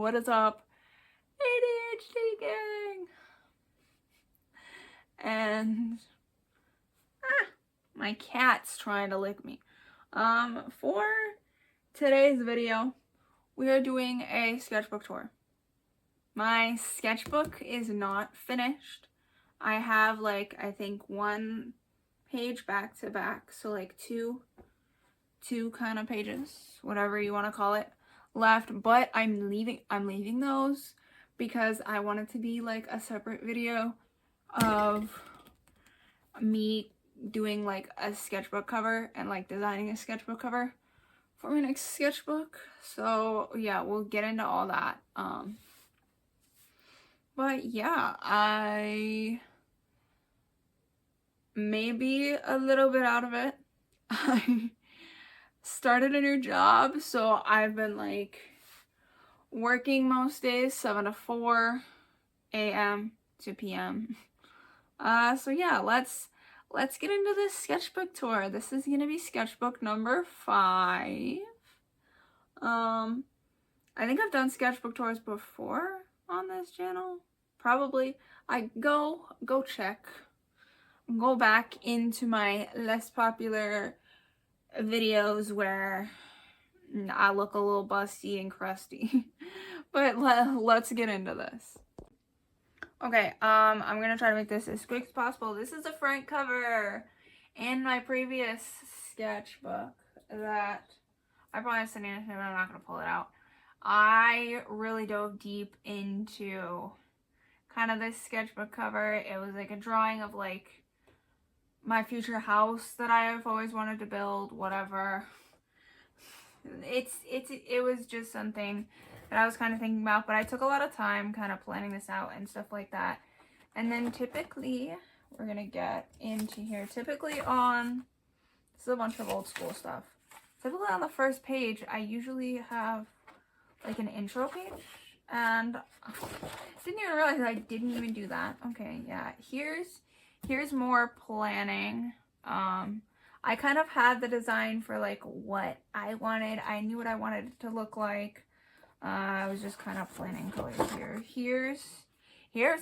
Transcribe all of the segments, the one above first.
what is up, ADHD gang? And my cat's trying to lick me. For today's video, we are doing a sketchbook tour. My sketchbook is not finished. I have like, I think one page back to back, so like two kind of pages, whatever you want to call it, left, but I'm leaving those because I want it to be like a separate video of me doing like a sketchbook cover and like designing a sketchbook cover for my next sketchbook. So yeah, we'll get into all that. But yeah, I may be a little bit out of it. I started a new job, so I've been like working most days 7 to 4 a.m. to p.m. So yeah, let's get into this sketchbook tour. This is gonna be sketchbook number 5. I think I've done sketchbook tours before on this channel. Probably. I go check. Go back into my less popular videos where I look a little busty and crusty. But let's get into this. Okay, I'm gonna try to make this as quick as possible. This is the front cover. In my previous sketchbook that I probably have sitting in here, but I'm not gonna pull it out. I really dove deep into kind of this sketchbook cover. It was like a drawing of like my future house that I have always wanted to build, whatever. It was just something that I was kind of thinking about, but I took a lot of time kind of planning this out and stuff like that. And then typically, we're gonna get into here, typically on, this is a bunch of old school stuff. Typically on the first page, I usually have like an intro page, and didn't even realize that I didn't even do that. Okay, yeah, here's more planning. I kind of had the design for like what I wanted. I knew what I wanted it to look like. I was just kind of planning colors here. Here's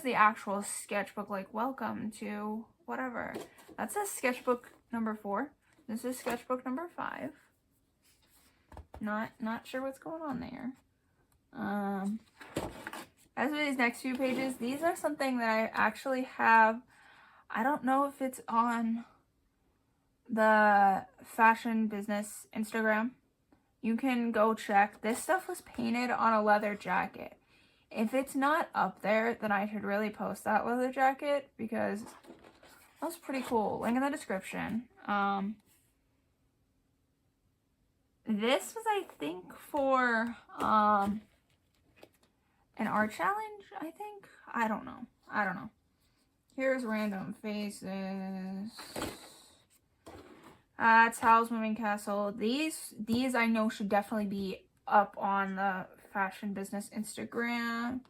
the actual sketchbook, like welcome to whatever. That says sketchbook number 4. This is sketchbook number 5. Not sure what's going on there. As for these next few pages, these are something that I actually have. I don't know if it's on the fashion business Instagram. You can go check. This stuff was painted on a leather jacket. If it's not up there, then I should really post that leather jacket because that was pretty cool. Link in the description. This was, I think, for an art challenge, I think. I don't know. Here's random faces. It's Howl's Moving Castle. These I know should definitely be up on the fashion business Instagram.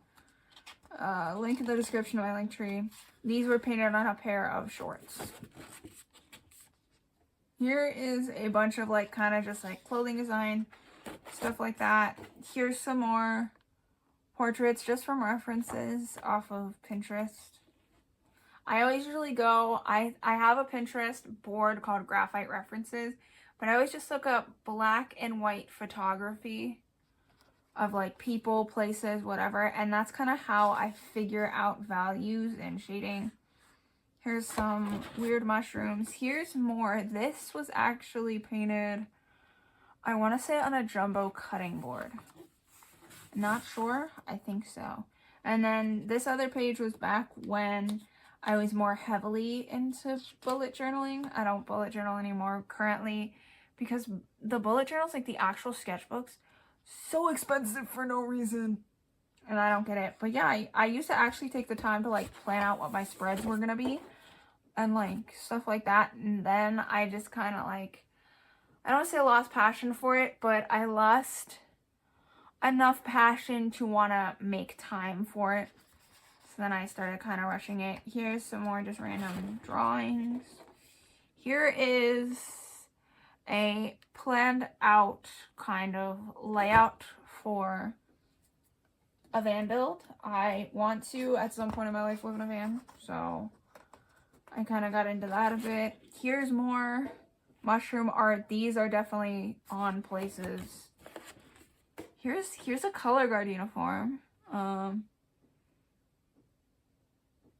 Link in the description of my link tree. These were painted on a pair of shorts. Here is a bunch of like kind of just like clothing design, stuff like that. Here's some more portraits just from references off of Pinterest. I always usually go, I have a Pinterest board called Graphite References, but I always just look up black and white photography of like people, places, whatever, and that's kind of how I figure out values and shading. Here's some weird mushrooms. Here's more. This was actually painted, I want to say on a jumbo cutting board. Not sure, I think so. And then this other page was back when I was more heavily into bullet journaling. I don't bullet journal anymore currently because the bullet journals, like the actual sketchbooks, so expensive for no reason. And I don't get it. But yeah, I used to actually take the time to like plan out what my spreads were going to be and like stuff like that. And then I just kind of like, I don't want to say I lost passion for it, but I lost enough passion to want to make time for it. So then I started kind of rushing it. Here's some more just random drawings. Here is a planned out kind of layout for a van build. I want to, at some point in my life, live in a van. So I kind of got into that a bit. Here's more mushroom art. These are definitely on places. Here's a color guard uniform.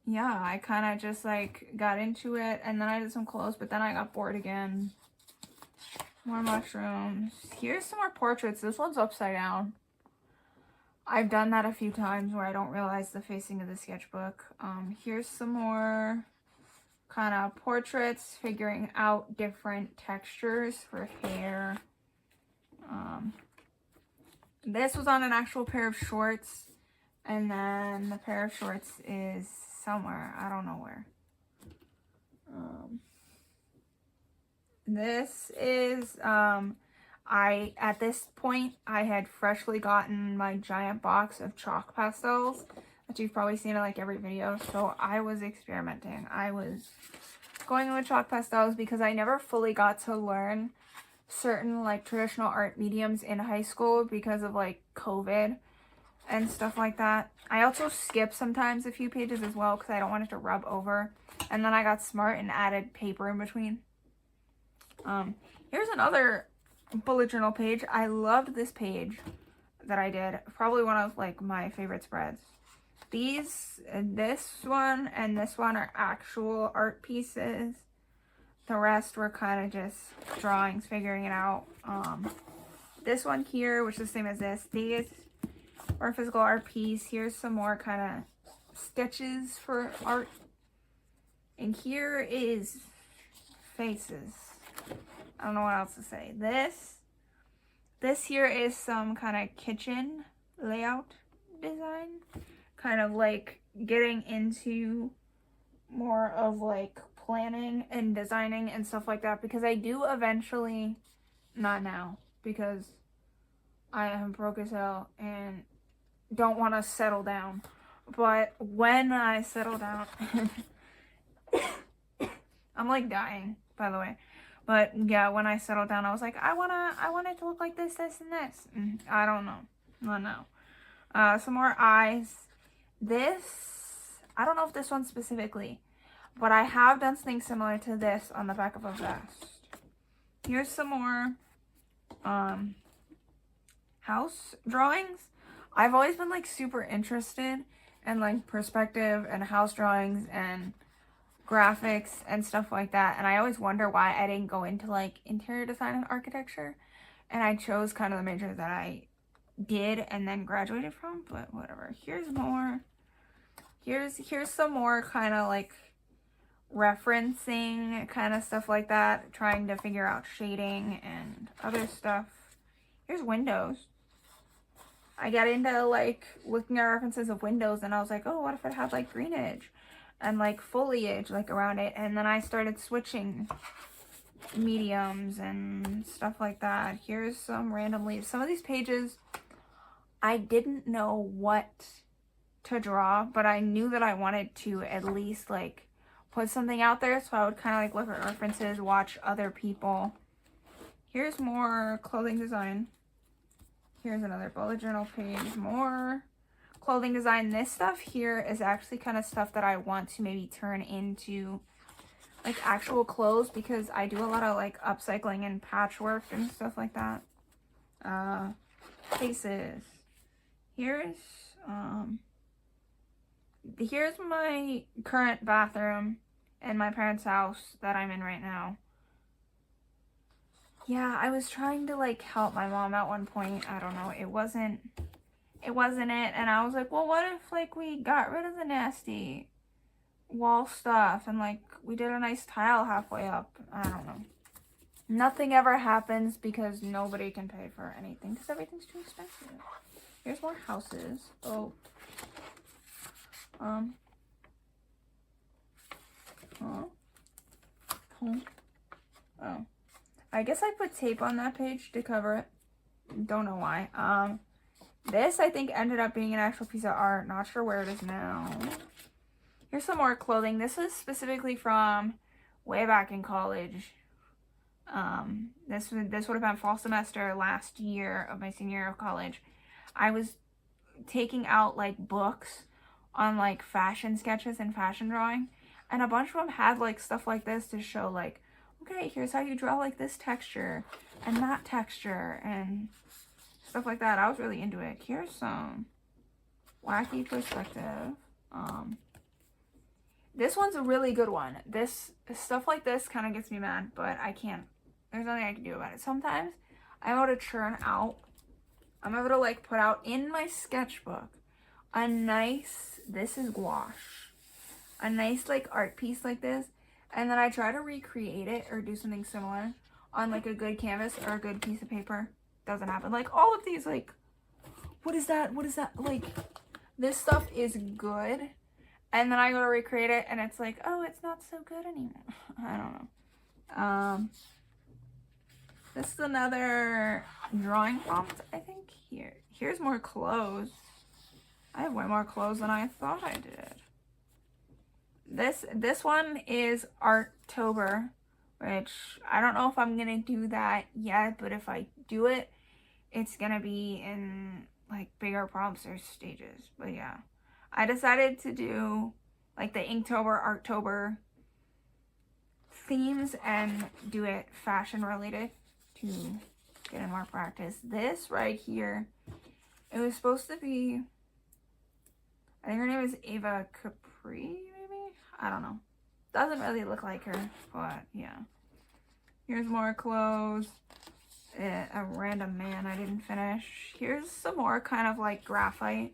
Yeah, I kind of just like got into it, and then I did some clothes, but then I got bored again. More mushrooms. Here's some more portraits. This one's upside down. I've done that a few times where I don't realize the facing of the sketchbook. Here's some more kind of portraits, figuring out different textures for hair. This was on an actual pair of shorts, and then the pair of shorts is somewhere. I don't know where. This is, at this point, I had freshly gotten my giant box of chalk pastels that you've probably seen in like every video. So I was experimenting. I was going with chalk pastels because I never fully got to learn certain like traditional art mediums in high school because of like COVID and stuff like that. I also skip sometimes a few pages as well because I don't want it to rub over. And then I got smart and added paper in between. Here's another bullet journal page. I loved this page that I did. Probably one of like my favorite spreads. This one and this one are actual art pieces. The rest were kind of just drawings, figuring it out. This one here, which is the same as this, these are a physical art piece. Here's some more kind of sketches for art. And here is faces. I don't know what else to say. This here is some kind of kitchen layout design. Kind of like getting into more of like planning and designing and stuff like that, because I do eventually, not now, because I am broke as hell and don't want to settle down. But when I settle down, I'm like dying, by the way. But yeah, when I settled down, I was like, I want it to look like this, this, and this. I don't know. I don't know. Some more eyes. This, I don't know if this one specifically, but I have done something similar to this on the back of a vest. Here's some more house drawings. I've always been like super interested in like perspective and house drawings and graphics and stuff like that, and I always wonder why I didn't go into like interior design and architecture, and I chose kind of the major that I did and then graduated from, but whatever. Here's more. Here's some more kind of like referencing kind of stuff like that, trying to figure out shading and other stuff. Here's windows. I got into like looking at references of windows, and I was like, oh, what if it had like greenage and like foliage like around it? And then I started switching mediums and stuff like that. Here's some random leaves. Some of these pages I didn't know what to draw, but I knew that I wanted to at least like put something out there, so I would kind of like look at references, watch other people. Here's more clothing design. Here's another bullet journal page, more clothing design. This stuff here is actually kind of stuff that I want to maybe turn into like actual clothes, because I do a lot of like upcycling and patchwork and stuff like that. Faces. Here's my current bathroom in my parents' house that I'm in right now. Yeah, I was trying to like help my mom at one point. I don't know, it wasn't it, and I was like, well, what if like we got rid of the nasty wall stuff and like we did a nice tile halfway up? I don't know. Nothing ever happens because nobody can pay for anything because everything's too expensive. Here's more houses. Oh. Oh. I guess I put tape on that page to cover it. Don't know why. This I think ended up being an actual piece of art. Not sure where it is now. Here's some more clothing. This is specifically from way back in college. This would have been fall semester last year of my senior year of college. I was taking out like books on like fashion sketches and fashion drawing, and a bunch of them had like stuff like this to show like, okay, here's how you draw like this texture and that texture and stuff like that. I was really into it. Here's some wacky perspective. This one's a really good one. This stuff like this kind of gets me mad, but I can't. There's nothing I can do about it. Sometimes I'm able to churn out. I'm able to like put out in my sketchbook a nice, this is gouache, a nice like art piece like this, and then I try to recreate it or do something similar on like a good canvas or a good piece of paper. Doesn't happen. Like all of these, like, what is that? What is that? Like, this stuff is good. And then I go to recreate it and it's like, oh, it's not so good anymore. I don't know. This is another drawing prompt, I think. Here's more clothes. I have way more clothes than I thought I did. This one is Arttober, which I don't know if I'm gonna do that yet, but if I do it, it's gonna be in like bigger prompts or stages. But yeah, I decided to do like the Inktober, Arttober themes and do it fashion related to get in more practice. This right here, it was supposed to be, I think her name is Ava Capri, maybe? I don't know. Doesn't really look like her, but yeah. Here's more clothes. A random man I didn't finish. Here's some more kind of like graphite.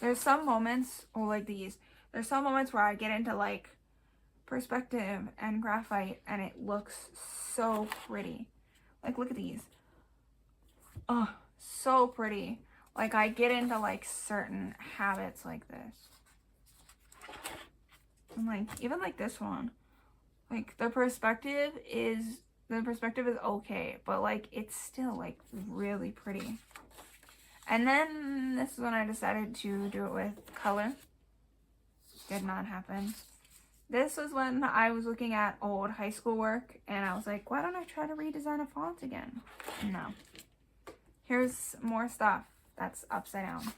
There's some moments, or like these, there's some moments where I get into like perspective and graphite and it looks so pretty. Like look at these. Oh, so pretty. Like I get into like certain habits like this. And like even like this one. Like the perspective is okay, but like it's still like really pretty. And then this is when I decided to do it with color. Did not happen. This was when I was looking at old high school work and I was like, why don't I try to redesign a font again? No. Here's more stuff that's upside down.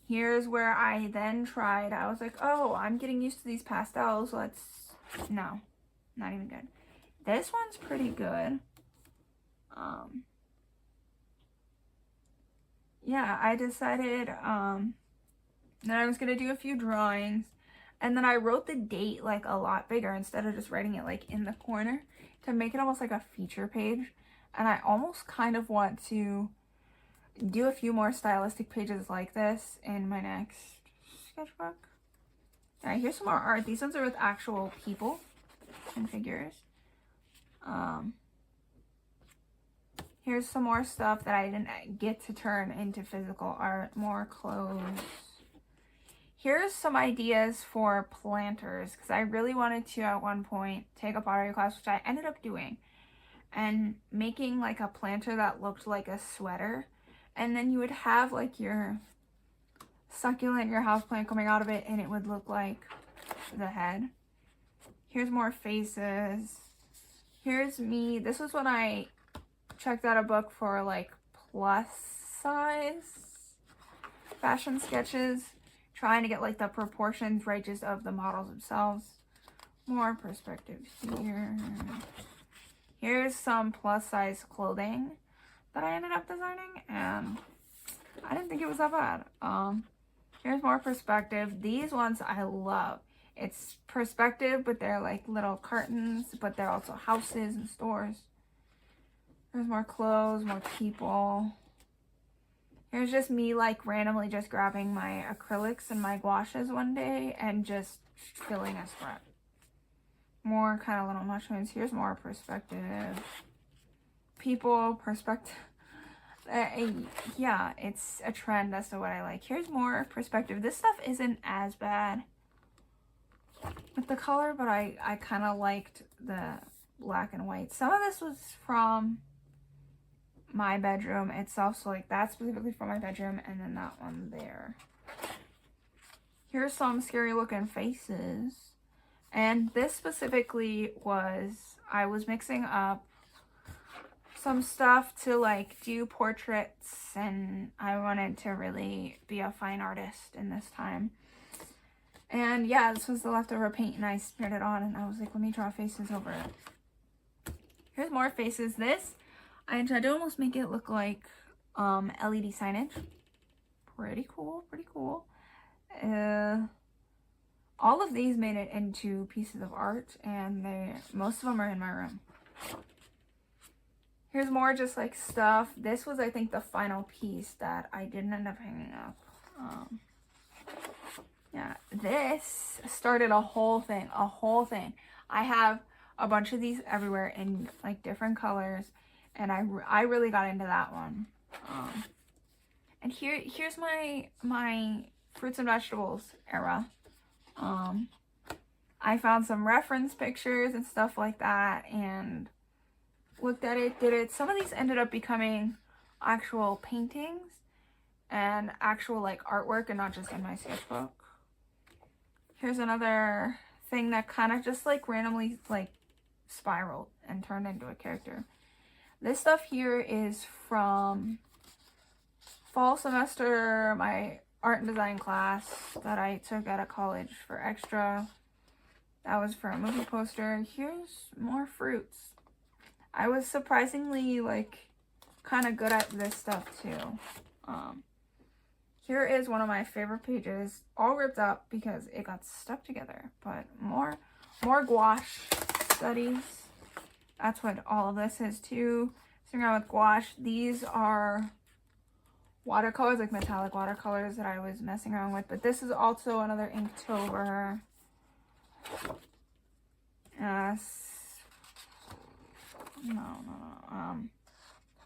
Here's where I then tried, I was like, oh, I'm getting used to these pastels. No, not even good. This one's pretty good. Yeah, I decided that I was gonna do a few drawings, and then I wrote the date like a lot bigger instead of just writing it like in the corner to make it almost like a feature page. And I almost kind of want to do a few more stylistic pages like this in my next sketchbook. Alright, here's some more art. These ones are with actual people and figures. Here's some more stuff that I didn't get to turn into physical art. More clothes. Here's some ideas for planters, because I really wanted to at one point take a pottery class, which I ended up doing, and making like a planter that looked like a sweater, and then you would have like your succulent, your houseplant coming out of it, and it would look like the head. Here's more faces. Here's me. This was when I checked out a book for like plus size fashion sketches, trying to get like the proportions right just of the models themselves. More perspective here. Here's some plus size clothing that I ended up designing, and I didn't think it was that bad. Here's more perspective. These ones I love. It's perspective, but they're like little curtains, but they're also houses and stores. There's more clothes, more people. Here's just me like randomly just grabbing my acrylics and my gouaches one day and just filling a spread. More kind of little mushrooms. Here's more perspective. People, perspective. Yeah, it's a trend as to what I like. Here's more perspective. This stuff isn't as bad with the color, but I kind of liked the black and white. Some of this was from my bedroom itself, so like that's specifically for my bedroom, and then that one there. Here's some scary looking faces, and this specifically was, I was mixing up some stuff to like do portraits, and I wanted to really be a fine artist in this time. And yeah, this was the leftover paint and I smeared it on and I was like, let me draw faces over it. Here's more faces. This, I tried to almost make it look like LED signage. Pretty cool, pretty cool. All of these made it into pieces of art, and most of them are in my room. Here's more just like stuff. This was, I think, the final piece that I didn't end up hanging up. Yeah, this started a whole thing. I have a bunch of these everywhere in like different colors, and I really got into that one. And here's my fruits and vegetables era. I found some reference pictures and stuff like that and looked at it, did it. Some of these ended up becoming actual paintings and actual like artwork and not just in my sketchbook. Here's another thing that kind of just like randomly like spiraled and turned into a character. This stuff here is from fall semester, my art and design class that I took out of college for extra. That was for a movie poster. Here's more fruits. I was surprisingly like kind of good at this stuff too. Here is one of my favorite pages, all ripped up because it got stuck together, but more gouache studies. That's what all of this is too. Sitting around with gouache. These are watercolors, like metallic watercolors that I was messing around with, but this is also another Inktober.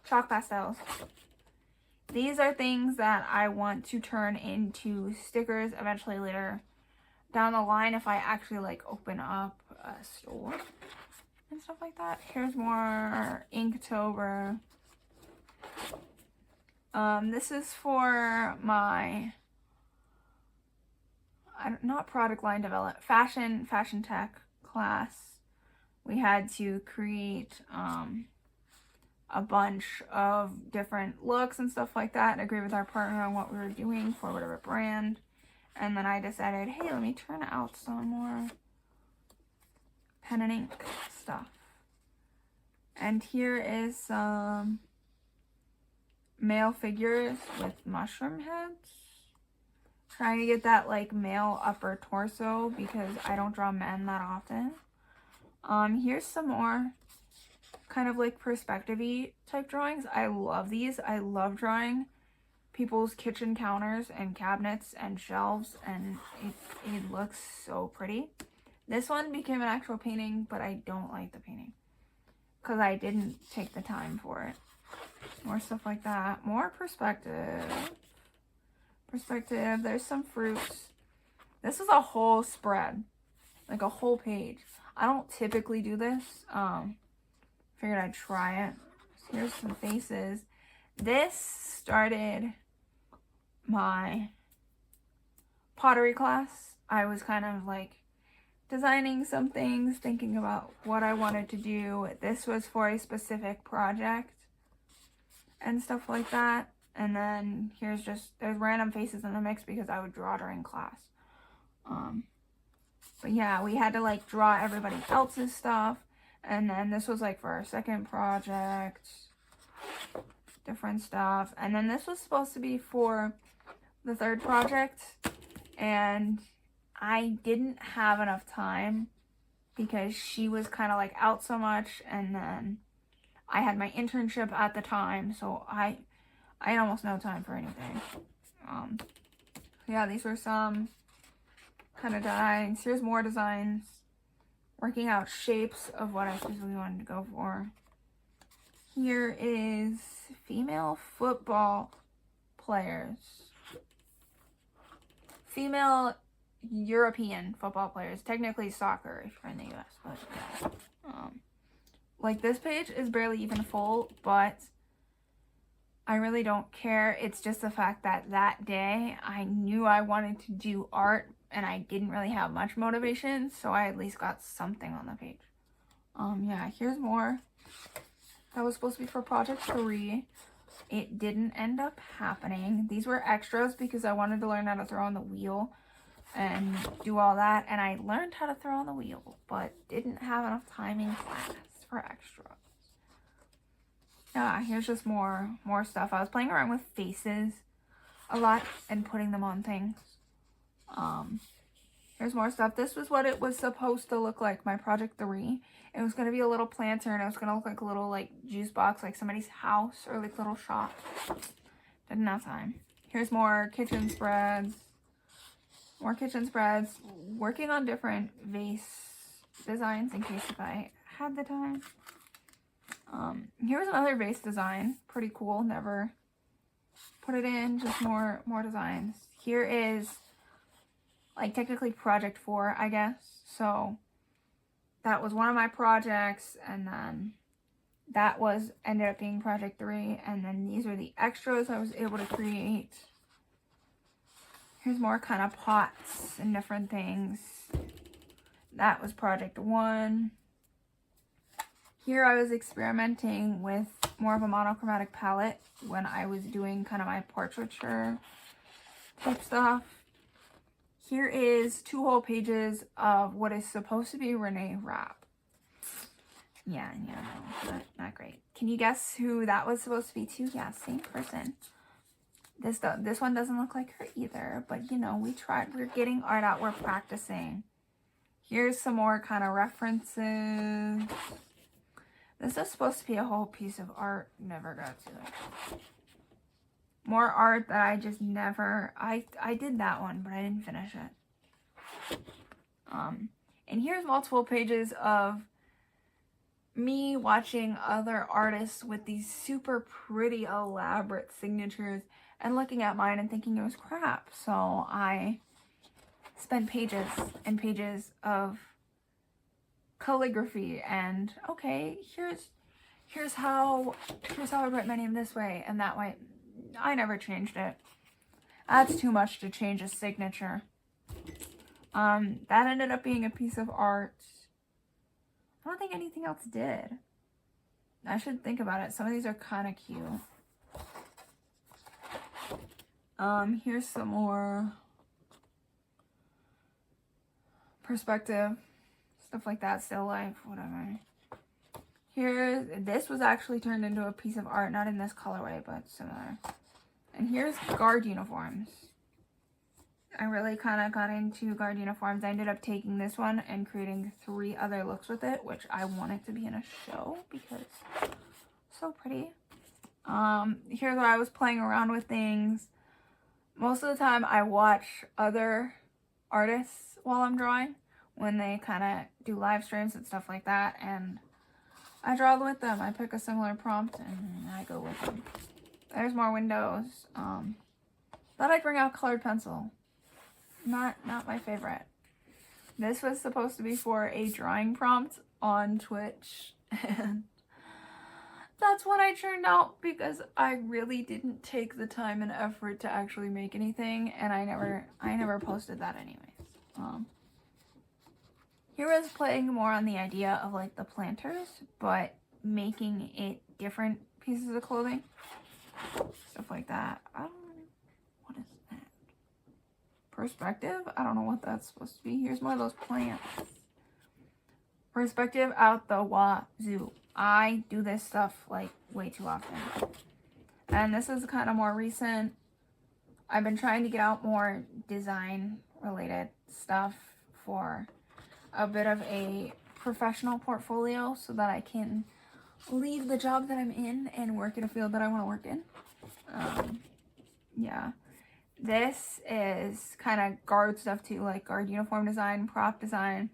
Chalk pastels. These are things that I want to turn into stickers eventually later down the line if I actually like open up a store and stuff like that. Here's more Inktober. This is for my not product line development, fashion tech class. We had to create a bunch of different looks and stuff like that and agree with our partner on what we were doing for whatever brand. And then I decided, hey, let me turn out some more pen and ink stuff. And here is some male figures with mushroom heads. Trying to get that like male upper torso because I don't draw men that often. Here's some more kind of like perspective-y type drawings. I love these. I love drawing people's kitchen counters and cabinets and shelves, and it looks so pretty. This one became an actual painting, but I don't like the painting because I didn't take the time for it. More stuff like that. More perspective. There's some fruits. This is a whole spread, like a whole page. I don't typically do this. Figured I'd try it. Here's some faces. This started my pottery class. I was kind of like designing some things, thinking about what I wanted to do. This was for a specific project and stuff like that. And then here's there's random faces in the mix because I would draw during class. But yeah, we had to like draw everybody else's stuff. And then this was like for our second project, different stuff. And then this was supposed to be for the third project. And I didn't have enough time because she was kind of like out so much. And then I had my internship at the time. So I had almost no time for anything. Yeah, these were some kind of designs. Here's more designs. Working out shapes of what I specifically wanted to go for. Here is female football players. Female European football players. Technically soccer if you're in the US. But yeah. Like this page is barely even full, but I really don't care. It's just the fact that that day I knew I wanted to do art and I didn't really have much motivation, so I at least got something on the page. Yeah, here's more. That was supposed to be for project 3. It didn't end up happening. These were extras because I wanted to learn how to throw on the wheel and do all that. And I learned how to throw on the wheel, but didn't have enough time in class for extras. Yeah, here's just more stuff. I was playing around with faces a lot and putting them on things. Here's more stuff. This was what it was supposed to look like, my project 3. It was going to be a little planter, and it was going to look like a little, like, juice box, like somebody's house or, like, little shop. Didn't have time. Here's more kitchen spreads. More kitchen spreads. Working on different vase designs in case if I had the time. Here's another vase design. Pretty cool. Never put it in. Just more designs. Here is, like, technically project 4, I guess. So that was one of my projects, and then that was ended up being project 3, and then these are the extras I was able to create. Here's more kind of pots and different things. That was project 1. Here I was experimenting with more of a monochromatic palette when I was doing kind of my portraiture type stuff. Here is 2 whole pages of what is supposed to be Renee Rapp. Yeah, no, not great. Can you guess who that was supposed to be too? Yeah, same person. This one doesn't look like her either, but you know, we tried. We're getting art out. We're practicing. Here's some more kind of references. This is supposed to be a whole piece of art. Never got to it. More art that I just never... I did that one, but I didn't finish it. And here's multiple pages of me watching other artists with these super pretty, elaborate signatures and looking at mine and thinking it was crap. So I spent pages and pages of calligraphy and, okay, here's how I write my name this way and that way. I never changed it. That's too much to change a signature. That ended up being a piece of art. I don't think anything else did. I should think about it. Some of these are kind of cute. Here's some more perspective. Stuff like that. Still life. Whatever. This was actually turned into a piece of art. Not in this colorway, but similar. And here's guard uniforms. I really kind of got into guard uniforms. I ended up taking this one and creating 3 other looks with it, which I want it to be in a show because it's so pretty. Here's where I was playing around with things. Most of the time I watch other artists while I'm drawing when they kind of do live streams and stuff like that, and I draw with them. I pick a similar prompt and I go with them. There's more windows. Thought I'd bring out colored pencil. Not my favorite. This was supposed to be for a drawing prompt on Twitch, and that's what I turned out because I really didn't take the time and effort to actually make anything, and I never posted that anyways. Here was playing more on the idea of like the planters, but making it different pieces of clothing. Stuff like that. What is that? Perspective? I don't know what that's supposed to be. Here's more of those plants. Perspective out the wazoo. I do this stuff like way too often. And this is kind of more recent. I've been trying to get out more design related stuff for a bit of a professional portfolio so that I can leave the job that I'm in and work in a field that I want to work in. Yeah. This is kind of guard stuff too, like guard uniform design, prop design,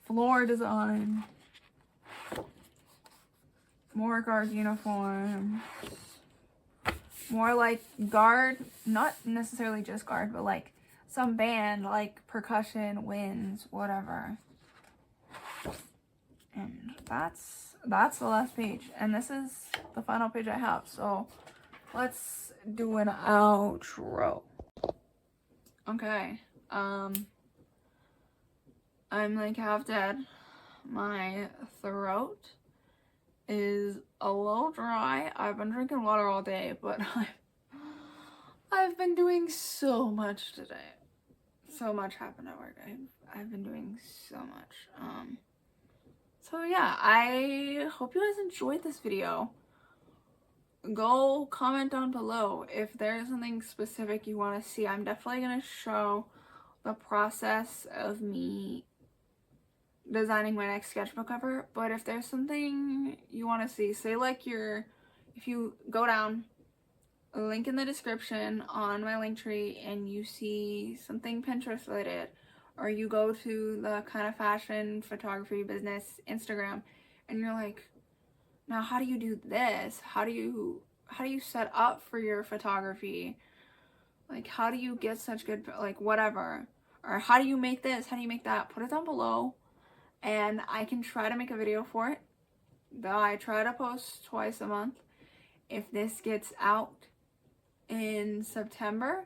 floor design, more guard uniforms, more like guard, not necessarily just guard, but like some band, like percussion, winds, whatever. And that's the last page, and this is the final page I have, so let's do an outro. Okay, I'm like half dead. My throat is a little dry. I've been drinking water all day, but I've been doing so much today. So much happened at work. I've been doing so much. So yeah, I hope you guys enjoyed this video. Go comment down below if there's something specific you want to see. I'm definitely going to show the process of me designing my next sketchbook cover, but if there's something you want to see, say like if you go down, a link in the description on my link tree and you see something Pinterest related, or you go to the kind of fashion photography business Instagram and you're like, now how do you do this? How do you set up for your photography? Like, how do you get such good, like, whatever, or how do you make this, how do you make that? Put it down below and I can try to make a video for it. Though I try to post twice a month. If this gets out in September,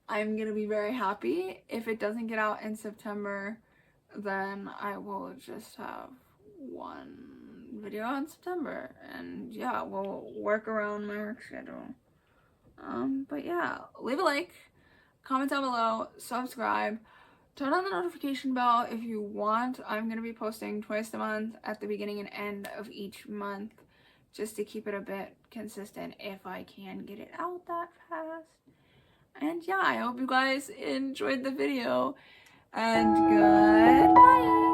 I'm gonna be very happy. If it doesn't get out in September, then I will just have one video in September, and yeah, we'll work around my work schedule. But yeah, leave a like, comment down below, subscribe, turn on the notification bell if you want. I'm gonna be posting twice a month at the beginning and end of each month, just to keep it a bit consistent if I can get it out that fast. And yeah, I hope you guys enjoyed the video, and goodbye.